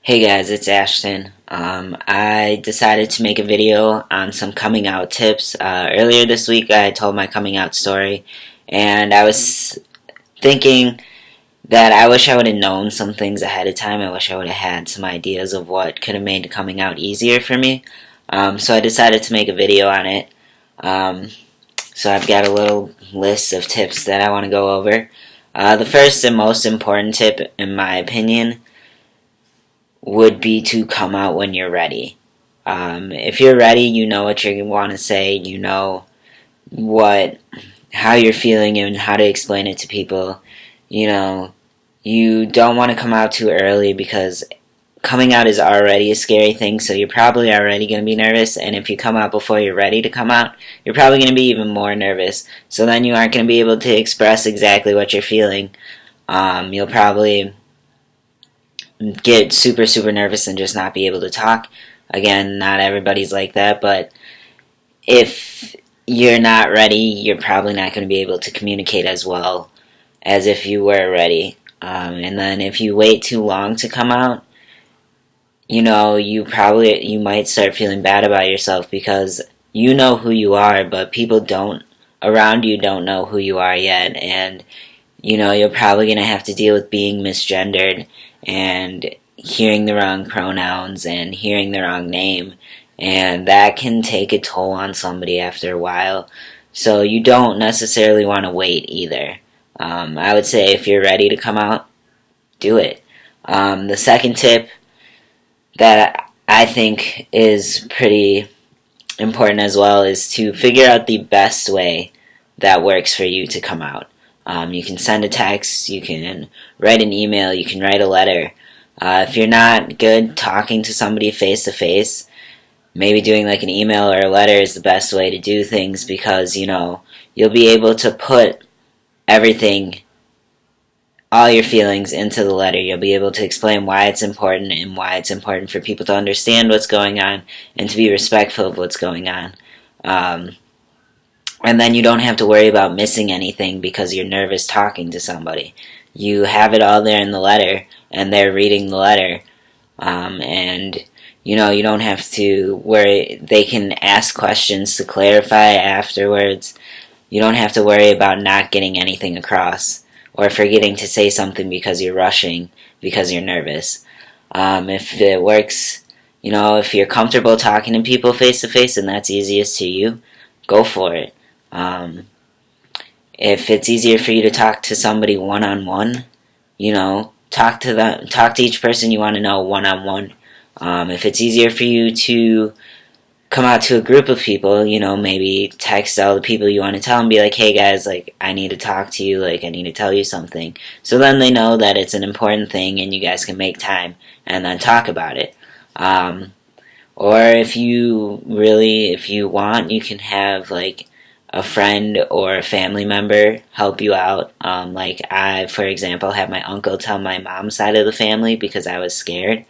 Hey guys, it's Ashton. I decided to make a video on some coming out tips. Earlier this week I told my coming out story, and I was thinking that I wish I would have known some things ahead of time. I wish I would have had some ideas of what could have made coming out easier for me. So I decided to make a video on it. Um, so I've got a little list of tips that I want to go over. The first and most important tip, in my opinion, would be to come out when you're ready. If you're ready, you know what you want to say, you know how you're feeling and how to explain it to people. You know, you don't want to come out too early because coming out is already a scary thing, so you're probably already going to be nervous, and if you come out before you're ready to come out, you're probably going to be even more nervous, so then you aren't going to be able to express exactly what you're feeling. You'll probably get super nervous and just not be able to talk. Again, not everybody's like that, but if you're not ready, you're probably not going to be able to communicate as well as if you were ready. And then if you wait too long to come out, you might start feeling bad about yourself because you know who you are, but people around you don't know who you are yet, and you're probably going to have to deal with being misgendered and hearing the wrong pronouns and hearing the wrong name, and that can take a toll on somebody after a while. So you don't necessarily want to wait either. I would say if you're ready to come out, do it. The second tip that I think is pretty important as well is to figure out the best way that works for you to come out. You can send a text, you can write an email, you can write a letter. If you're not good talking to somebody face to face, maybe doing like an email or a letter is the best way to do things because, you'll be able to put everything, all your feelings into the letter. You'll be able to explain why it's important and why it's important for people to understand what's going on and to be respectful of what's going on. And then you don't have to worry about missing anything because you're nervous talking to somebody. You have it all there in the letter, and they're reading the letter. And you don't have to worry. They can ask questions to clarify afterwards. You don't have to worry about not getting anything across or forgetting to say something because you're rushing, because you're nervous. If it works, if you're comfortable talking to people face to face and that's easiest to you, go for it. If it's easier for you to talk to somebody one-on-one, talk to each person you want to know one-on-one. If it's easier for you to come out to a group of people, maybe text all the people you want to tell and be like, hey guys, like, I need to talk to you, like, I need to tell you something. So then they know that it's an important thing and you guys can make time and then talk about it. Or if you want, you can have, like, a friend or a family member help you out. Like I, for example, had my uncle tell my mom's side of the family because I was scared.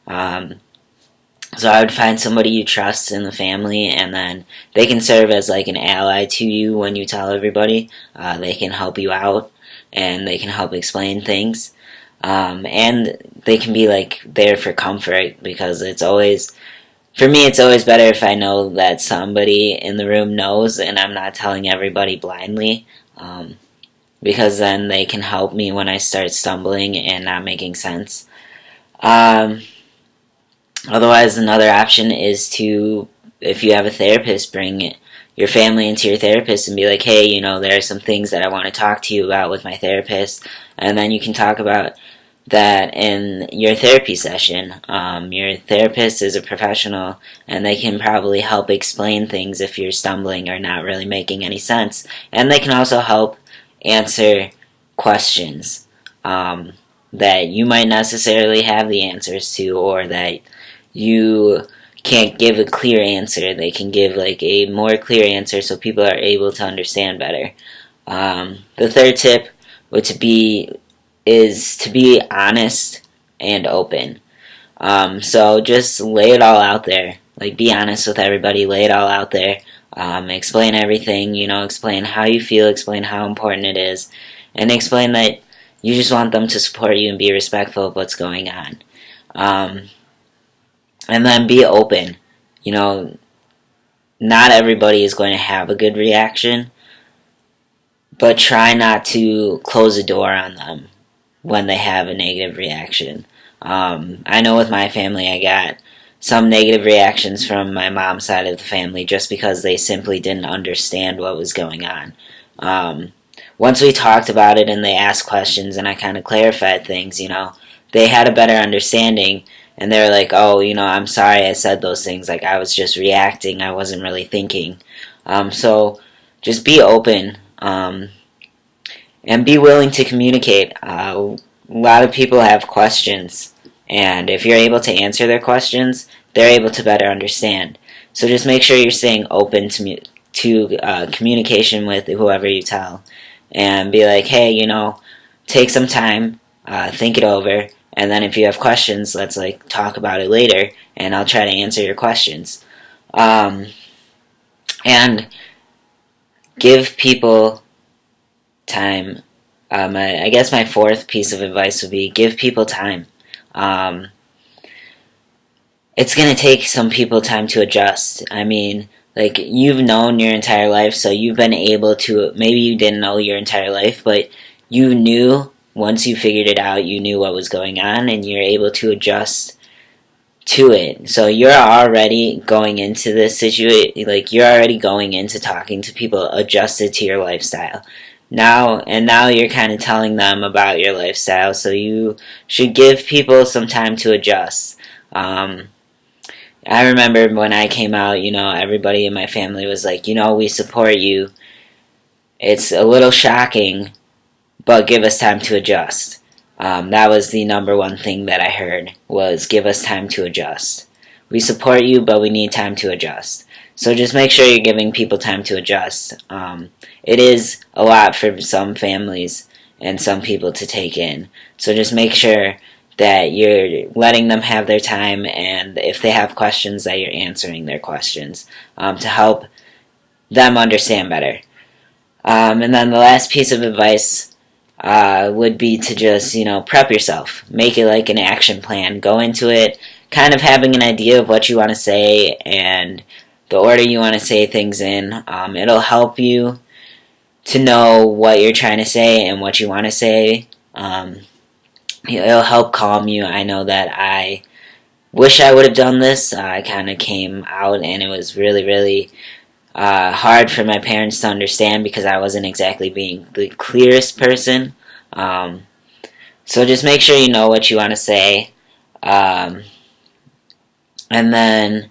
So I would find somebody you trust in the family, and then they can serve as like an ally to you when you tell everybody. They can help you out, and they can help explain things. And they can be like there for comfort because for me, it's always better if I know that somebody in the room knows and I'm not telling everybody blindly, because then they can help me when I start stumbling and not making sense. Otherwise, another option is to, if you have a therapist, bring your family into your therapist and be like, hey, there are some things that I want to talk to you about with my therapist, and then you can talk about that in your therapy session. Your therapist is a professional, and they can probably help explain things if you're stumbling or not really making any sense. And they can also help answer questions that you might necessarily have the answers to, or that you can't give a clear answer. They can give like a more clear answer so people are able to understand better. The third tip is to be honest and open. So just lay it all out there. Like, be honest with everybody, lay it all out there. Explain everything, explain how you feel, explain how important it is, and explain that you just want them to support you and be respectful of what's going on. And then be open. You know, not everybody is going to have a good reaction, but try not to close the door on them when they have a negative reaction. I know with my family, I got some negative reactions from my mom's side of the family just because they simply didn't understand what was going on. Once we talked about it and they asked questions and I kind of clarified things, they had a better understanding and they were like, oh, I'm sorry I said those things. Like, I was just reacting. I wasn't really thinking. So just be open and be willing to communicate. A lot of people have questions, and if you're able to answer their questions, they're able to better understand. So just make sure you're staying open to communication with whoever you tell, and be like, hey, take some time, think it over, and then if you have questions, let's talk about it later, and I'll try to answer your questions. And give people time. I guess my fourth piece of advice would be give people time. It's going to take some people time to adjust. I mean, you've known your entire life, so you've been able to, maybe you didn't know your entire life, but you knew, once you figured it out, you knew what was going on, and you're able to adjust to it. So you're already going into this situation, you're already going into talking to people adjusted to your lifestyle. Now you're kind of telling them about your lifestyle, so you should give people some time to adjust. I remember when I came out, everybody in my family was like, we support you. It's a little shocking, but give us time to adjust. That was the number one thing that I heard, was give us time to adjust. We support you, but we need time to adjust. So just make sure you're giving people time to adjust. It is a lot for some families and some people to take in. So just make sure that you're letting them have their time, and if they have questions, that you're answering their questions to help them understand better. And then the last piece of advice would be to just, prep yourself. Make it like an action plan. Go into it kind of having an idea of what you want to say and the order you want to say things in. It'll help you to know what you're trying to say and what you want to say. It'll help calm you. I know that I wish I would have done this. I kind of came out and it was really, really hard for my parents to understand because I wasn't exactly being the clearest person. So just make sure you know what you want to say. And then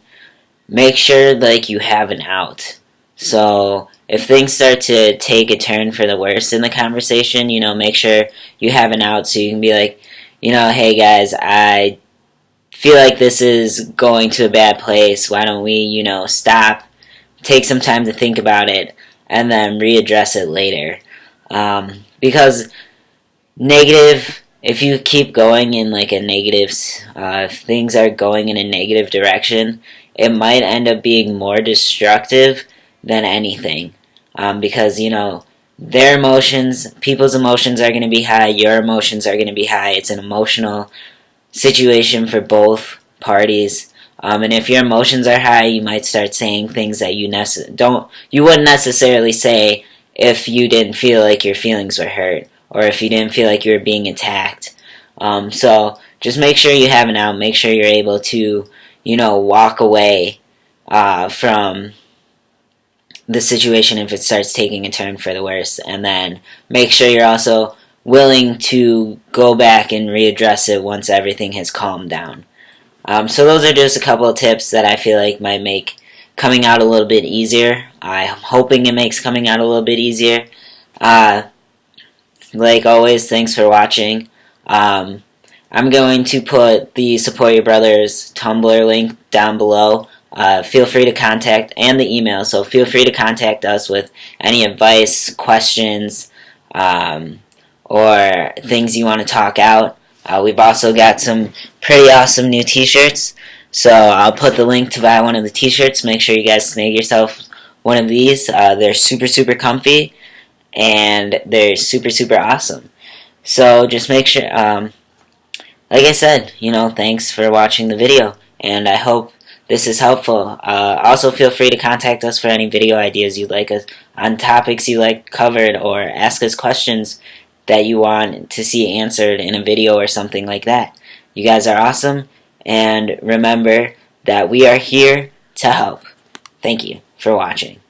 make sure you have an out. So if things start to take a turn for the worse in the conversation, make sure you have an out so you can be like, hey guys, I feel like this is going to a bad place. Why don't we, stop, take some time to think about it, and then readdress it later. Because if you keep going in a negative, if things are going in a negative direction, it might end up being more destructive than anything. Because, their emotions, people's emotions are going to be high, your emotions are going to be high. It's an emotional situation for both parties. And if your emotions are high, you might start saying things that you wouldn't necessarily say if you didn't feel like your feelings were hurt or if you didn't feel like you were being attacked. So just make sure you have an out. Make sure you're able to, walk away from the situation if it starts taking a turn for the worse, and then make sure you're also willing to go back and readdress it once everything has calmed down. So those are just a couple of tips that I feel like might make coming out a little bit easier. I'm hoping it makes coming out a little bit easier. Like always, thanks for watching. I'm going to put the Support Your Brothers Tumblr link down below. Feel free to contact, and the email, so feel free to contact us with any advice, questions, or things you want to talk out. We've also got some pretty awesome new t-shirts, so I'll put the link to buy one of the t-shirts. Make sure you guys snag yourself one of these. They're super, super comfy, and they're super, super awesome. So just make sure, like I said, thanks for watching the video, and I hope this is helpful. Also, feel free to contact us for any video ideas you'd like us on, topics you like covered, or ask us questions that you want to see answered in a video or something like that. You guys are awesome, and remember that we are here to help. Thank you for watching.